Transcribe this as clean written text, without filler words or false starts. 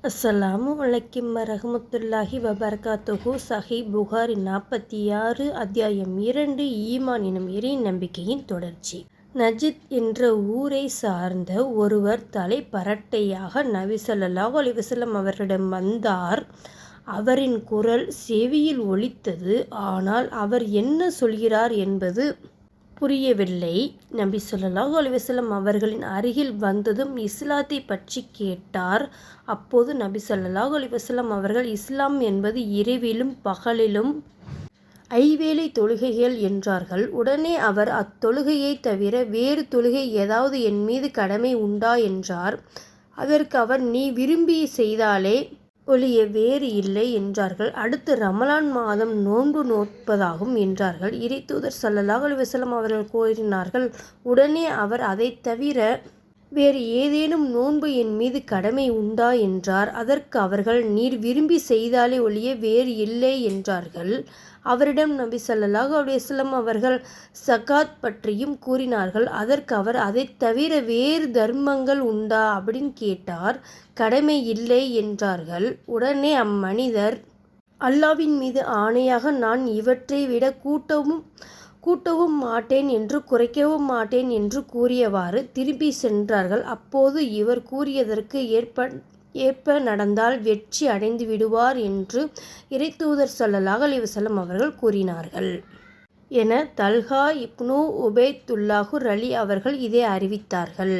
அஸ்ஸலாமு அலைக்கும் வரஹ்மத்துல்லாஹி வபரகாத்துஹு. சஹீஹ் புகாரி 46 அத்தியாயம் 2 ஈமான் எனும் இறை நம்பிக்கையின் தொடர்ச்சி. நஜித் என்ற ஊரை சார்ந்த ஒருவர் தலை பரட்டையாக நபி ஸல்லல்லாஹு அலைஹி வஸல்லம் அவர்களிடம் வந்தார். அவரின் குரல் செவியில் ஒலித்தது. ஆனால் அவர் என்ன சொல்கிறார் என்பது புரியவில்லை. நபி ஸல்லல்லாஹு அலைஹி வஸல்லம் அவர்களின் அருகில் வந்ததும் இஸ்லாத்தை பற்றி கேட்டார். அப்போது நபி ஸல்லல்லாஹு அலைஹி வஸல்லம் அவர்கள், இஸ்லாம் என்பது இரவிலும் பகலிலும் 5 வேளை தொழுகைகள் என்றார்கள். உடனே அவர், அத்தொழுகையை தவிர வேறு தொழுகை ஏதாவது என் மீது கடமை உண்டா என்றார். அதற்கு அவர், நீ விரும்பி செய்தாலே ஒழிய வேறு இல்லை என்றார்கள். அடுத்து ரமலான் மாதம் நோன்பு நோற்பதாகும் என்றார்கள். இறைத்தூதர் ஸல்லல்லாஹு அலைஹி வஸல்லம் அவர்கள் கூறினார்கள். உடனே அவர், அதை தவிர வேறு ஏதேனும் நோன்பு என் மீது கடமை உண்டா என்றார். அதற்கு அவர்கள், நீர் விரும்பி செய்தாலே ஒழிய வேறு இல்லை என்றார்கள். அவரிடம் நபி ஸல்லல்லாஹு அலைஹி வஸல்லம் அவர்கள் ஸகாத் பற்றியும் கூறினார்கள். அதற்கு அவர், அதை தவிர வேறு தர்மங்கள் உண்டா அப்படின்னு கேட்டார். கடமை இல்லை என்றார்கள். உடனே அம்மனிதர், அல்லாஹ்வின் மீது ஆணையாக நான் இவற்றை விட கூட்டவும் மாட்டேன் என்று குறைக்கவும் மாட்டேன் என்று கூறியவாறு திரும்பி சென்றார்கள். அப்போது இவர் கூறியதற்கு ஏற்ப நடந்தால் வெற்றி அடைந்து விடுவார் என்று இறைத்தூதர் ஸல்லல்லாஹு அலைஹி வஸல்லம் அவர்கள் கூறினார்கள் என தல்ஹா இப்னு உபைதுல்லாஹ் ரலி அவர்கள் இதை அறிவித்தார்கள்.